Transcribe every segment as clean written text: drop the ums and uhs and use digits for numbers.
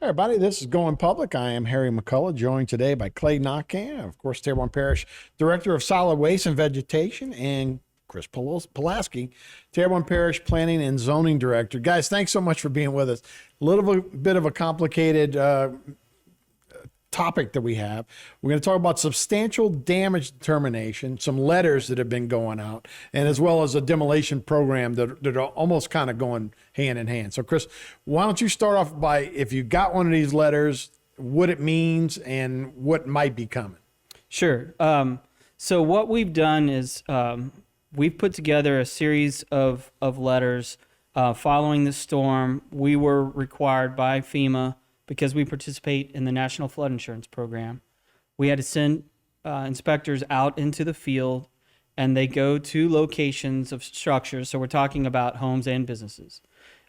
Hey everybody, this is Going Public. I am Harry McCullough, joined today by Clay Knockan, of course, Terrebonne Parish Director of Solid Waste and Vegetation, and Chris Pulaski, Terrebonne Parish Planning and Zoning Director. Guys, thanks so much for being with us. A little bit of a complicated topic that we have. We're going to talk about substantial damage determination, some letters that have been going out, and as well as a demolition program that are almost kind of going hand in hand. So Chris, why don't you start off by, if you got one of these letters, what it means and what might be coming? Sure. So what we've done is we've put together a series of letters following the storm. We were required by FEMA, because we participate in the National Flood Insurance Program. We had to send inspectors out into the field, and they go to locations of structures. So we're talking about homes and businesses.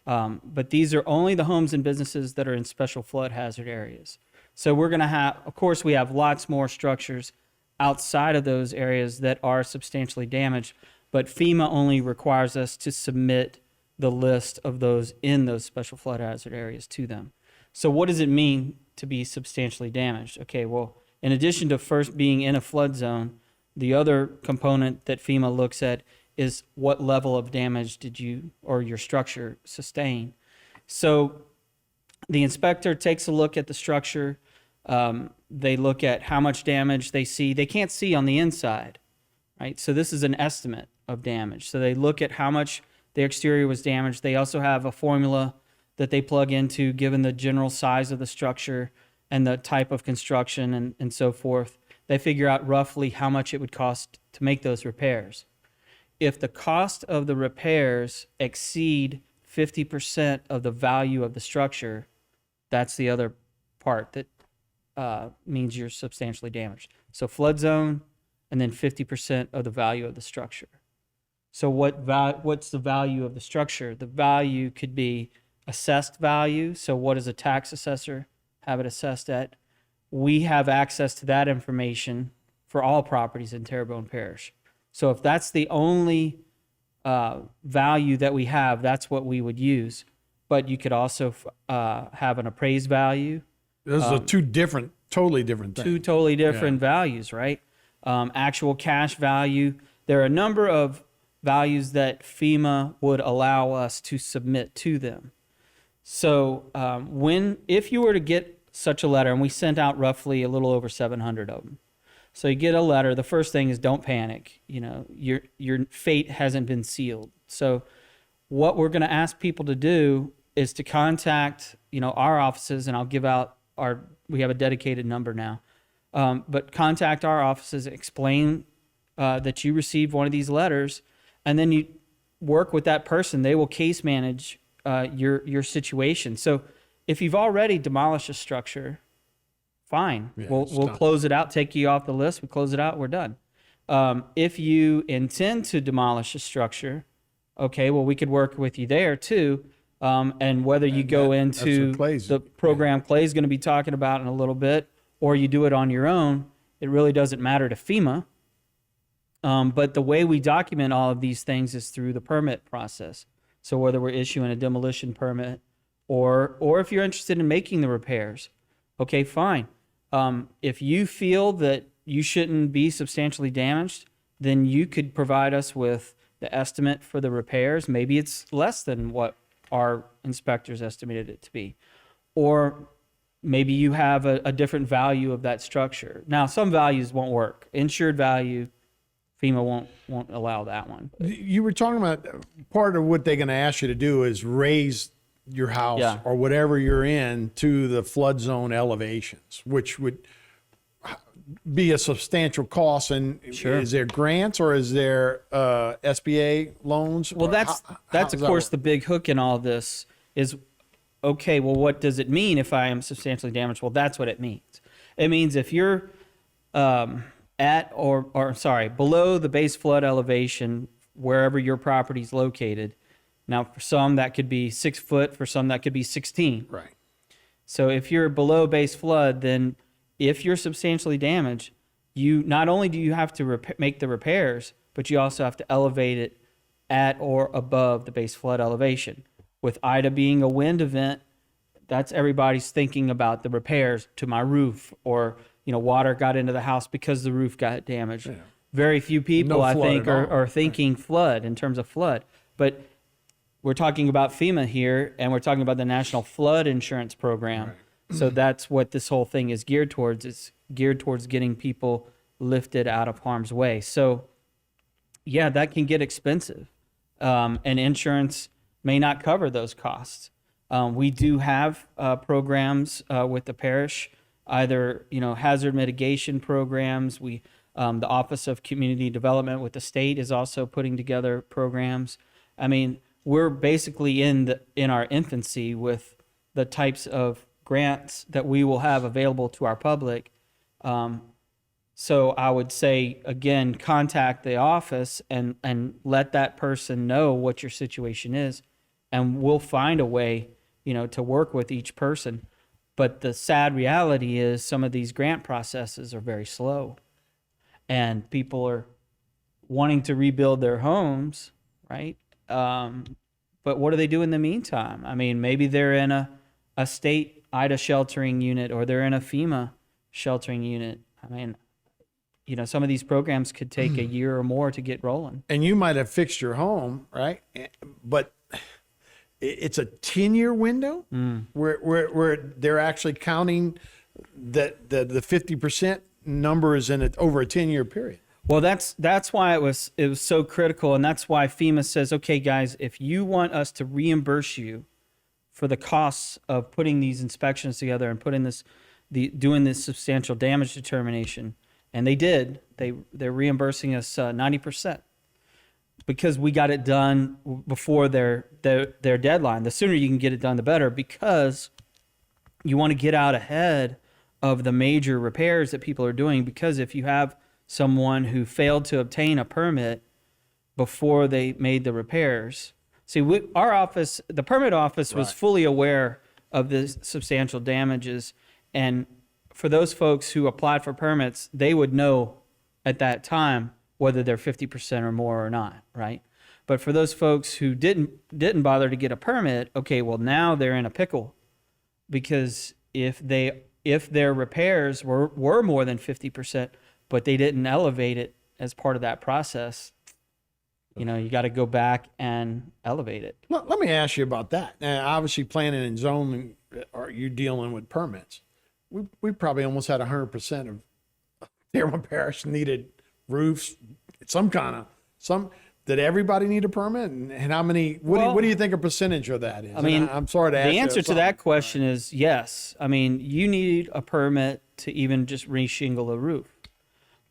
But these are only the homes and businesses that are in special flood hazard areas. So we're going to have, of course, we have lots more structures outside of those areas that are substantially damaged, but FEMA only requires us to submit the list of those in those special flood hazard areas to them. So what does it mean to be substantially damaged? Okay, well, in addition to first being in a flood zone, the other component that FEMA looks at is what level of damage did you or your structure sustain. So the inspector takes a look at the structure. They look at how much damage they see. They can't see on the inside, right? So this is an estimate of damage. So they look at how much the exterior was damaged. They also have a formula that they plug into, given the general size of the structure and the type of construction and so forth. They figure out roughly how much it would cost to make those repairs. If the cost of the repairs exceed 50% of the value of the structure, that's the other part that means you're substantially damaged. So flood zone, and then 50% of the value of the structure. So what's the value of the structure? The value could be assessed value. So what does a tax assessor have it assessed at? We have access to that information for all properties in Terrebonne Parish. So if that's the only value that we have, that's what we would use. But you could also have an appraised value. Those are totally different things. Two totally different values, right? Actual cash value. There are a number of values that FEMA would allow us to submit to them. So if you were to get such a letter, and we sent out roughly a little over 700 of them. So you get a letter, the first thing is don't panic. You know, your fate hasn't been sealed. So what we're going to ask people to do is to contact, our offices, and I'll give out we have a dedicated number now, but contact our offices, explain that you received one of these letters, and then you work with that person. They will case manage your situation. So if you've already demolished a structure, fine. Yeah, we'll close it out, take you off the list. We close it out, we're done. If you intend to demolish a structure, okay, well, we could work with you there too. And whether you go into the program Clay's going to be talking about in a little bit, or you do it on your own, it really doesn't matter to FEMA. But the way we document all of these things is through the permit process. So whether we're issuing a demolition permit or if you're interested in making the repairs, okay, fine. If you feel that you shouldn't be substantially damaged, then you could provide us with the estimate for the repairs. Maybe it's less than what our inspectors estimated it to be. Or maybe you have a different value of that structure. Now, some values won't work. Insured value, FEMA won't allow that one. You were talking about part of what they're going to ask you to do is raise your house or whatever you're in to the flood zone elevations, which would be a substantial cost. And is there grants or is there SBA loans? Well, that's of course the big hook in all this is, okay, well, what does it mean if I am substantially damaged? Well, that's what it means. It means if you're at below the base flood elevation, wherever your property is located. Now, for some that could be 6 foot, for some that could be 16. Right. So if you're below base flood, then if you're substantially damaged, you not only do you have to make the repairs, but you also have to elevate it at or above the base flood elevation. With Ida being a wind event, that's everybody's thinking about the repairs to my roof, or water got into the house because the roof got damaged. Yeah. Very few people, I think, are thinking flood in terms of flood. But we're talking about FEMA here, and we're talking about the National Flood Insurance Program. Right. So that's what this whole thing is geared towards. It's geared towards getting people lifted out of harm's way. So, yeah, that can get expensive, and insurance may not cover those costs. We do have programs with the parish, either hazard mitigation programs. The Office of Community Development with the state is also putting together programs. I mean, we're basically in our infancy with the types of grants that we will have available to our public. So I would say, again, contact the office and let that person know what your situation is, and we'll find a way, to work with each person. But the sad reality is some of these grant processes are very slow, and people are wanting to rebuild their homes, right? But what do they do in the meantime? I mean, maybe they're in a state IDA sheltering unit, or they're in a FEMA sheltering unit. I mean, some of these programs could take a year or more to get rolling. And you might have fixed your home, right? But it's a 10-year window where they're actually counting that the 50% number is over a 10-year period. Well, that's why it was so critical, and that's why FEMA says, okay, guys, if you want us to reimburse you for the costs of putting these inspections together and doing this substantial damage determination, and they did, they're reimbursing us 90%, because we got it done before their deadline. The sooner you can get it done, the better, because you want to get out ahead of the major repairs that people are doing. Because if you have someone who failed to obtain a permit before they made the repairs. See, our office, the permit office, was fully aware of the substantial damages. And for those folks who applied for permits, they would know at that time whether they're 50% or more or not, right? But for those folks who didn't bother to get a permit, okay, well, now they're in a pickle, because if their repairs were more than 50%, but they didn't elevate it as part of that process, you got to go back and elevate it. Let me ask you about that. Now, obviously, planning and zoning, are you dealing with permits? We probably almost had 100% of Dearborn Parish needed roofs, did everybody need a permit? And how many, what do you think a percentage of that is? I mean, I'm sorry to ask the answer to that question is yes. I mean, you need a permit to even just reshingle a roof.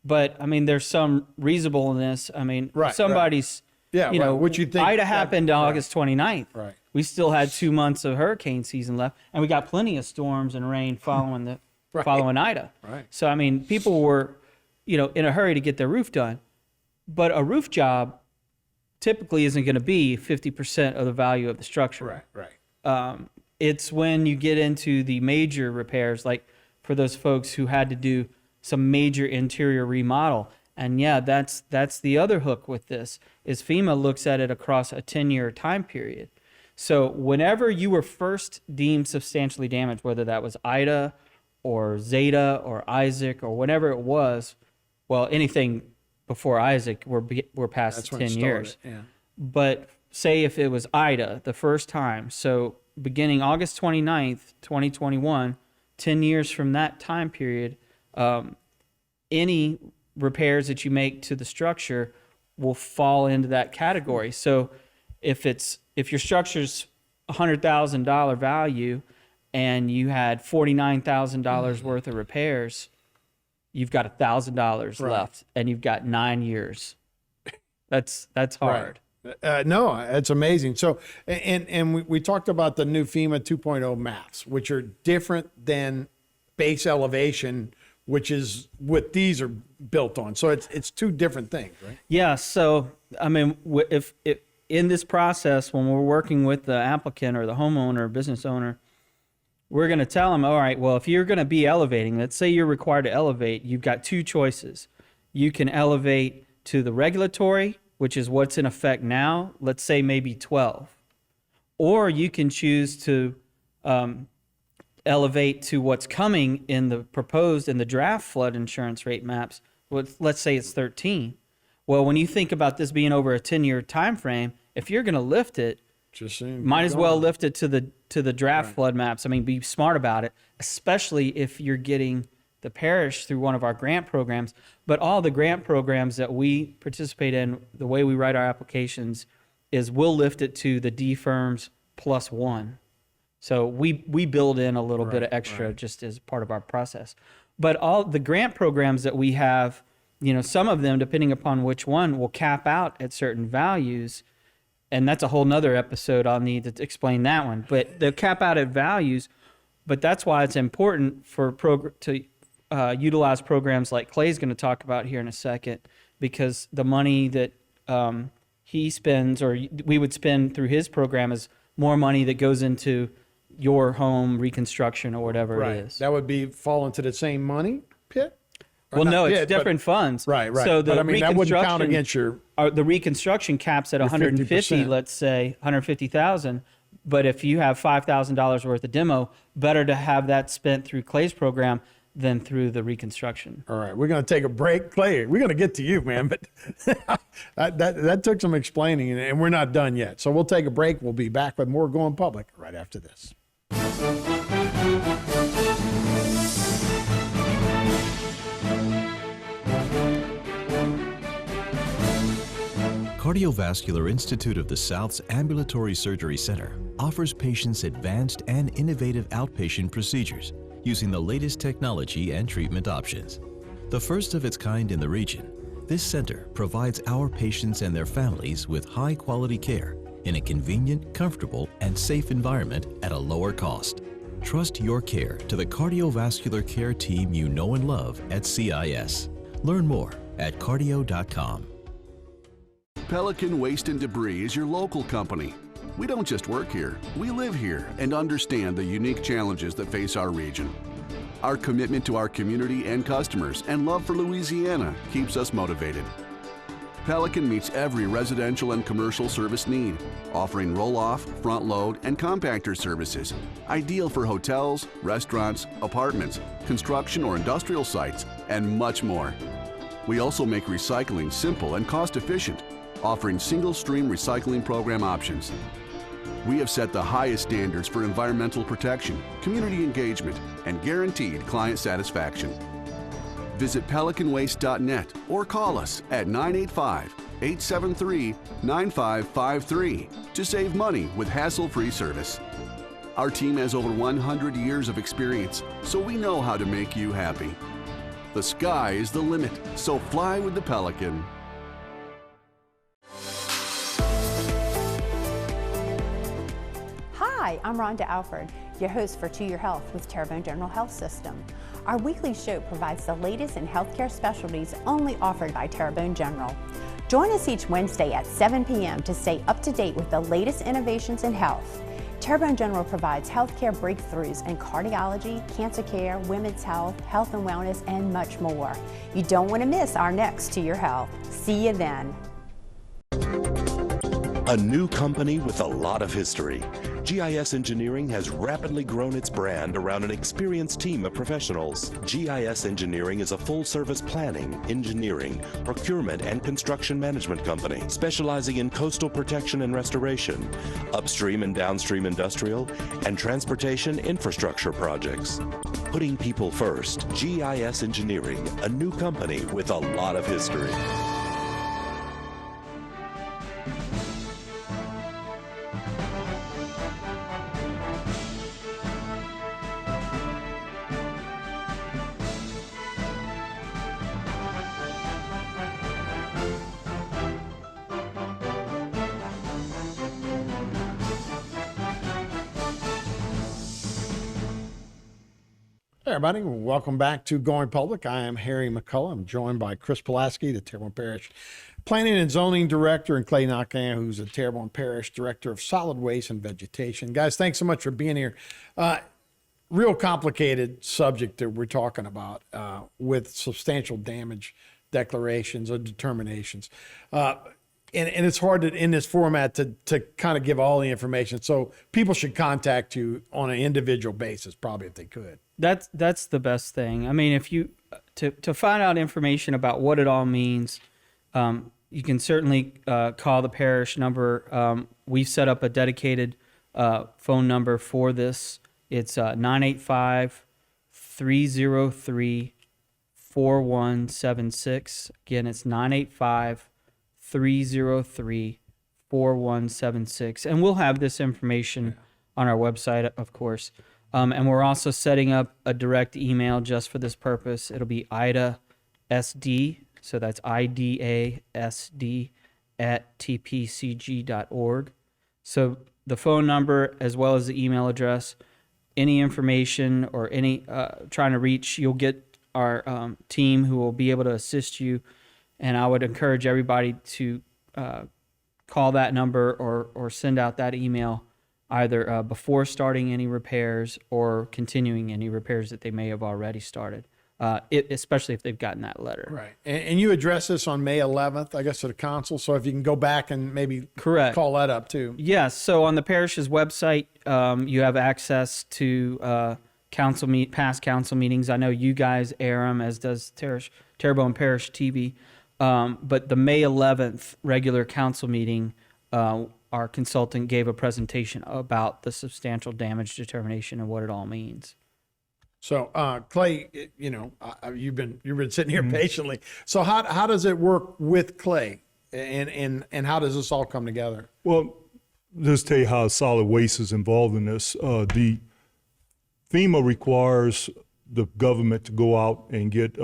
But I mean, there's some reasonableness. I mean, somebody's, what you think? IDA happened August 29th. Right. We still had 2 months of hurricane season left, and we got plenty of storms and rain following following Ida. Right. So I mean, people were, in a hurry to get their roof done. But a roof job typically isn't going to be 50% of the value of the structure. Right. It's when you get into the major repairs, like for those folks who had to do some major interior remodel. And yeah, that's the other hook with this, is FEMA looks at it across a 10-year time period. So whenever you were first deemed substantially damaged, whether that was Ida or Zeta or Isaac or whatever it was, well, anything before Isaac, we're past 10 years. Yeah. But say if it was Ida the first time, so beginning August 29th, 2021, 10 years from that time period, any repairs that you make to the structure will fall into that category. So if your structure's $100,000 value and you had $49,000 worth of repairs, you've got $1,000 left, and you've got 9 years. That's hard. Right. No, it's amazing. So, and we talked about the new FEMA 2.0 maps, which are different than base elevation, which is what these are built on. So it's two different things, right? Yeah. So, I mean, if in this process, when we're working with the applicant or the homeowner or business owner, we're going to tell them, all right, well, if you're going to be elevating, let's say you're required to elevate, you've got two choices. You can elevate to the regulatory, which is what's in effect now, let's say maybe 12. Or you can choose to elevate to what's coming in the proposed in the draft flood insurance rate maps, let's say it's 13. Well, when you think about this being over a 10-year time frame, if you're going to lift it, Just saying, might keep as well going. lift it to the draft flood maps. I mean, be smart about it, especially if you're getting the parish through one of our grant programs. But all the grant programs that we participate in, the way we write our applications is we'll lift it to the D firms plus one. So we build in a little bit of extra just as part of our process. But all the grant programs that we have, some of them, depending upon which one, will cap out at certain values. And that's a whole nother episode. I'll need to explain that one. But they'll cap out at values. But that's why it's important for to utilize programs like Clay's going to talk about here in a second, because the money that he spends or we would spend through his program is more money that goes into your home reconstruction or whatever it is. That would fall into the same money pit? Or Well, not no, it's pit, different funds. Right. So the but I mean, that wouldn't count against your. The reconstruction caps at 150, 50%. let's say 150,000. But if you have $5,000 worth of demo, better to have that spent through Clay's program than through the reconstruction. All right, we're going to take a break. Clay, we're going to get to you, man, but that took some explaining, and we're not done yet. So we'll take a break. We'll be back with more Going Public right after this. Cardiovascular Institute of the South's Ambulatory Surgery Center offers patients advanced and innovative outpatient procedures using the latest technology and treatment options. The first of its kind in the region, this center provides our patients and their families with high-quality care in a convenient, comfortable, and safe environment at a lower cost. Trust your care to the cardiovascular care team you know and love at CIS. Learn more at cardio.com. Pelican Waste and Debris is your local company. We don't just work here, we live here and understand the unique challenges that face our region. Our commitment to our community and customers and love for Louisiana keeps us motivated. Pelican meets every residential and commercial service need, offering roll-off, front-load, and compactor services, ideal for hotels, restaurants, apartments, construction or industrial sites, and much more. We also make recycling simple and cost-efficient, offering single-stream recycling program options. We have set the highest standards for environmental protection, community engagement, and guaranteed client satisfaction. Visit pelicanwaste.net or call us at 985-873-9553 to save money with hassle-free service. Our team has over 100 years of experience, so we know how to make you happy. The sky is the limit, so fly with the Pelican. Hi, I'm Rhonda Alford, your host for To Your Health with Terrebonne General Health System. Our weekly show provides the latest in healthcare specialties only offered by Terrebonne General. Join us each Wednesday at 7 p.m. to stay up to date with the latest innovations in health. Terrebonne General provides healthcare breakthroughs in cardiology, cancer care, women's health, health and wellness, and much more. You don't want to miss our next To Your Health. See you then. A new company with a lot of history. GIS Engineering has rapidly grown its brand around an experienced team of professionals. GIS Engineering is a full-service planning, engineering, procurement, and construction management company specializing in coastal protection and restoration, upstream and downstream industrial, and transportation infrastructure projects. Putting people first, GIS Engineering, a new company with a lot of history. Hey everybody, welcome back to Going Public. I am Harry McCullough. I'm joined by Chris Pulaski, the Terrebonne Parish Planning and Zoning Director, and Clay Knockan, who's the Terrebonne Parish Director of Solid Waste and Vegetation. Guys, thanks so much for being here. Real complicated subject that we're talking about with substantial damage declarations or determinations. and it's hard to, in this format to kind of give all the information. So people should contact you on an individual basis, probably, if they could. That's the best thing. I mean, if you to find out information about what it all means, you can certainly call the parish number. We've set up a dedicated phone number for this. It's 985-303-4176. Again, it's 985-303-4176. And we'll have this information on our website, of course. And we're also setting up a direct email just for this purpose. It'll be IDASD, so that's IDASD at tpcg.org. So the phone number as well as the email address, any information or any trying to reach, you'll get our team who will be able to assist you. And I would encourage everybody to call that number or send out that email either before starting any repairs or continuing any repairs that they may have already started, especially if they've gotten that letter. Right. And you address this on May 11th, I guess, to the council. So if you can go back and maybe Correct. Call that up too. Yes. So on the parish's website, you have access to past council meetings. I know you guys air them, as does Terrebonne Parish TV. But the May 11th regular council meeting, our consultant gave a presentation about the substantial damage determination and what it all means. So, Clay, you've been sitting here patiently. So how does it work with Clay, and how does this all come together? Well, just tell you how solid waste is involved in this. The FEMA requires the government to go out and get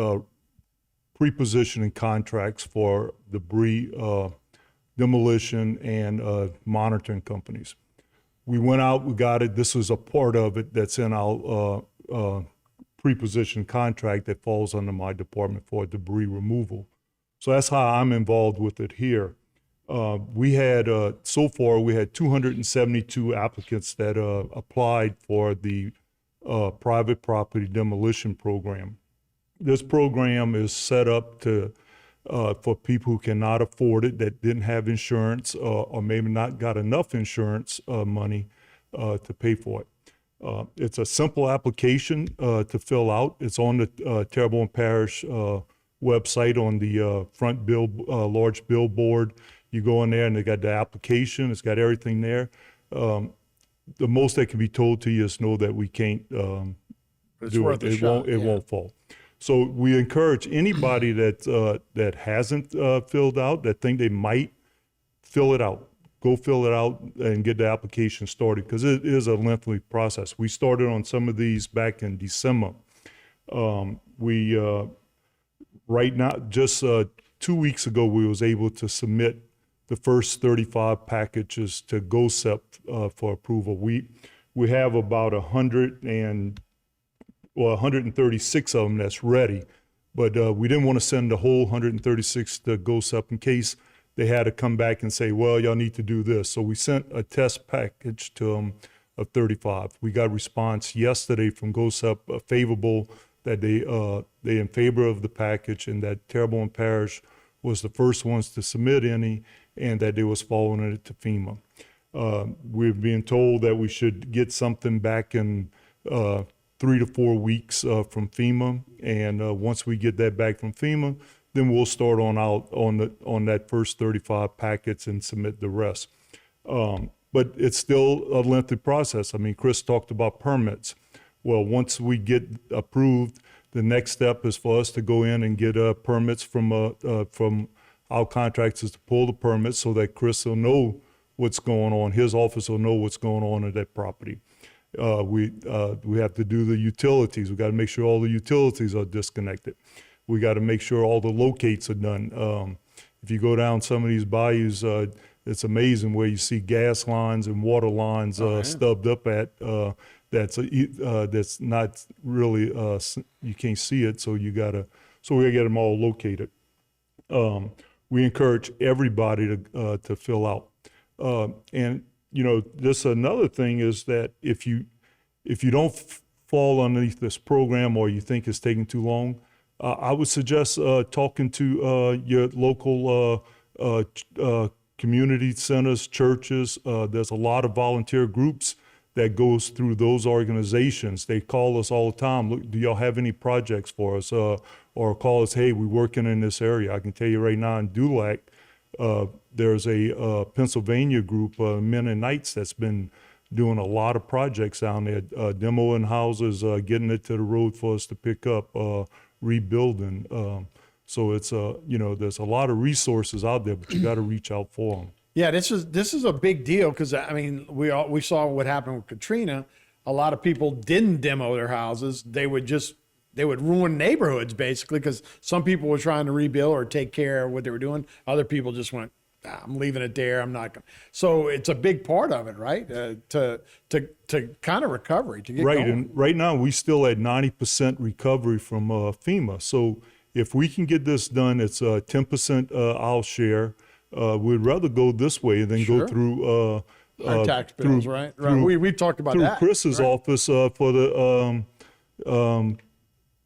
pre-positioning contracts for debris demolition and monitoring companies. We went out, we got it. This was a part of it that's in our pre-position contract that falls under my department for debris removal. So that's how I'm involved with it here. We had, so far, we had 272 applicants that applied for the private property demolition program. This program is set up to for people who cannot afford it, that didn't have insurance or maybe not got enough insurance money to pay for it. It's a simple application to fill out. It's on the Terrebonne Parish website on the front large billboard. You go in there and they got the application. It's got everything there. The most that can be told to you is know that we can't do it. It won't fall. So we encourage anybody that hasn't filled out, that think they might, fill it out. Go fill it out and get the application started, because it is a lengthy process. We started on some of these back in December. Right now, just 2 weeks ago, we was able to submit the first 35 packages to GOSEP for approval. We have about 136 of them that's ready, but we didn't want to send the whole 136 to GOSEP in case they had to come back and say, well, y'all need to do this. So we sent a test package to them of 35. We got a response yesterday from GOSEP, favorable, that they in favor of the package, and that Terrebonne Parish was the first ones to submit any, and that they was following it to FEMA. We're being told that we should get something back in 3 to 4 weeks from FEMA, and once we get that back from FEMA, then we'll start on that first 35 packets and submit the rest. But it's still a lengthy process. I mean, Chris talked about permits. Well, once we get approved, the next step is for us to go in and get permits from our contractors to pull the permits, so that Chris will know what's going on. His office will know what's going on at that property. We have to do the utilities. We got to make sure all the utilities are disconnected. We got to make sure all the locates are done. If you go down some of these bayous, it's amazing where you see gas lines and water lines stubbed up at. That's not really you can't see it, so we got to get them all located. We encourage everybody to fill out. And this another thing is that if you don't fall underneath this program, or you think it's taking too long, I would suggest talking to your local community centers, churches. There's a lot of volunteer groups that goes through those organizations. They call us all the time. Look, do y'all have any projects for us? Or call us, hey, we're working in this area. I can tell you right now in Dulac, there's a Pennsylvania group, Men and Knights, that's been doing a lot of projects down there, demoing houses, getting it to the road for us to pick up, rebuilding. So it's there's a lot of resources out there, but you got to reach out for them. Yeah, this is a big deal because I mean we saw what happened with Katrina. A lot of people didn't demo their houses. They would ruin neighborhoods basically because some people were trying to rebuild or take care of what they were doing. Other people just went, I'm leaving it there. I'm not going. So it's a big part of it, right? To kind of recovery to get right. going. And right now we still at 90% recovery from FEMA. So if we can get this done, it's 10% our share. We'd rather go this way than go through our tax bills, right? We talked about through that. Chris's office for the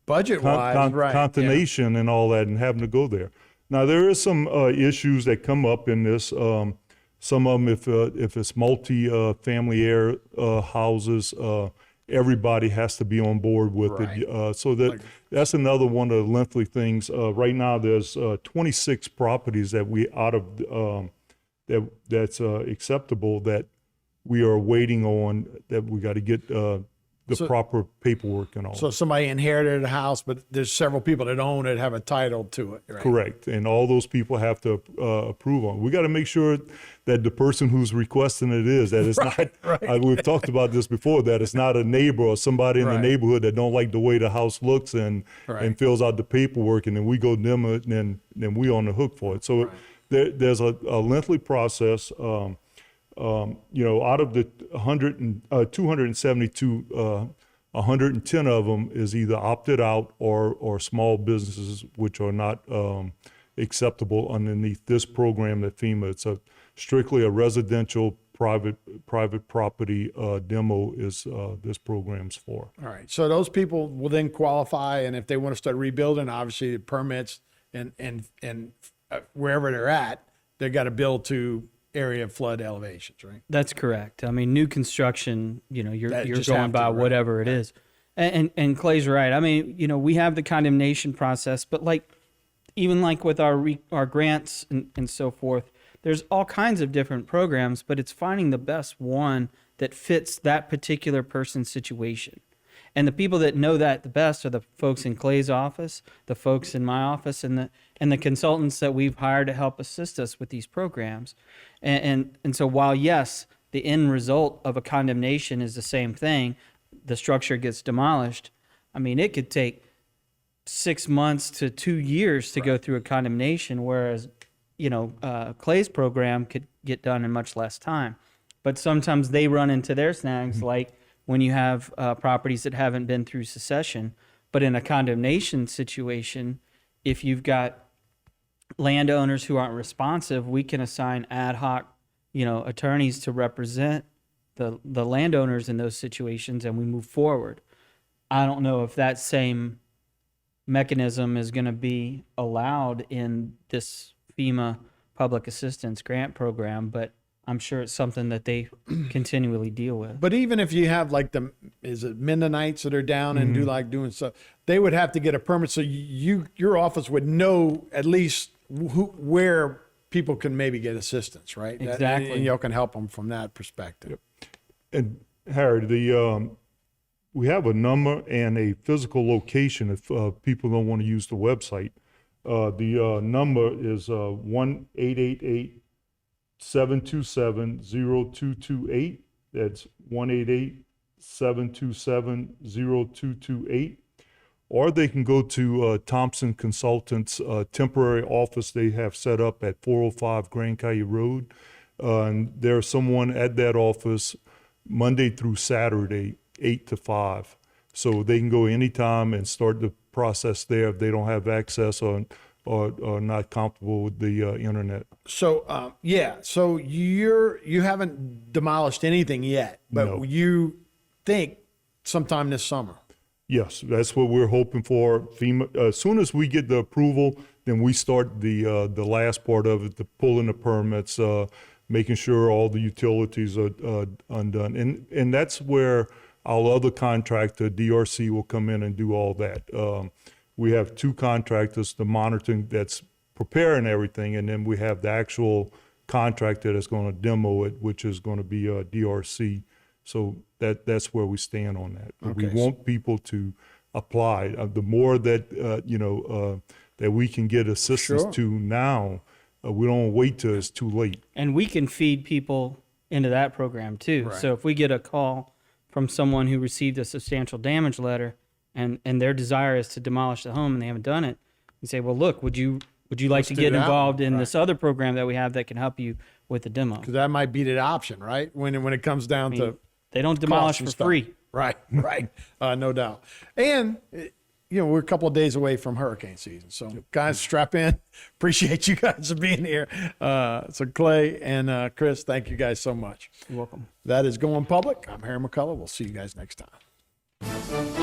budget-wise, contamination and all that, and having to go there. Now there is some issues that come up in this. Some of them, if it's multi-family houses, everybody has to be on board with it. So that's another one of the lengthy things. Right now, there's 26 properties that that's acceptable that we are waiting on, that we got to get the proper paperwork and all. So somebody inherited a house, but there's several people that own it, have a title to it, right? Correct. And all those people have to approve on it. We got to make sure that the person who's requesting it that it's not, we've talked about this before, that it's not a neighbor or somebody in the neighborhood that don't like the way the house looks and fills out the paperwork, and then we go demo it, and then we on the hook for it. So there's a lengthy process. Out of the 272, 110 of them is either opted out or small businesses which are not acceptable underneath this program at FEMA. It's strictly a residential private property demo is this program's for. All right. So those people will then qualify, and if they want to start rebuilding, obviously the permits and wherever they're at, they got to build to area flood elevations, right? That's correct. I mean, new construction, you're going by whatever it is. And Clay's right. I mean, we have the condemnation process, but even with our grants and so forth, there's all kinds of different programs, but it's finding the best one that fits that particular person's situation. And the people that know that the best are the folks in Clay's office, the folks in my office, and the consultants that we've hired to help assist us with these programs. And so while, yes, the end result of a condemnation is the same thing, the structure gets demolished, I mean, it could take 6 months to 2 years to go through a condemnation, whereas, Clay's program could get done in much less time. But sometimes they run into their snags, like when you have properties that haven't been through succession. But in a condemnation situation, if you've got landowners who aren't responsive, we can assign ad hoc, attorneys to represent the landowners in those situations, and we move forward. I don't know if that same mechanism is going to be allowed in this FEMA public assistance grant program, but I'm sure it's something that they continually deal with. But even if you have is it Mennonites that are down and doing stuff, they would have to get a permit. So your office would know at least where people can maybe get assistance, right? Exactly. And y'all can help them from that perspective. Yep. And Harry, we have a number and a physical location if people don't want to use the website. The number is 1-888-727-0228. That's 1-888-727-0228. Or they can go to Thompson Consultants temporary office they have set up at 405 Grand Caillou Road. And there's someone at that office Monday through Saturday, 8 to 5. So they can go anytime and start the process there if they don't have access or not comfortable with the internet. So so you haven't demolished anything yet, but No. you think sometime this summer. Yes, that's what we're hoping for. FEMA, as soon as we get the approval, then we start the last part of it, the pulling the permits, making sure all the utilities are undone. And that's where our other contractor, DRC, will come in and do all that. We have 2 contractors, the monitoring that's preparing everything, and then we have the actual contractor that's going to demo it, which is going to be DRC. So that's where we stand on that. But we Okay. want people to apply. The more that that we can get assistance Sure. to now, we don't wait till it's too late. And we can feed people into that program too. Right. So if we get a call from someone who received a substantial damage letter and their desire is to demolish the home and they haven't done it, we say, well, look, would you like Let's to do get that involved one. in Right. this other program that we have that can help you with the demo? Because that might be the option, right? When it comes down to They don't demolish costs and for stuff. free. Right, right. No doubt. And, we're a couple of days away from hurricane season. So, guys, strap in. Appreciate you guys being here. So, Clay and Chris, thank you guys so much. You're welcome. That is Going Public. I'm Harry McCullough. We'll see you guys next time.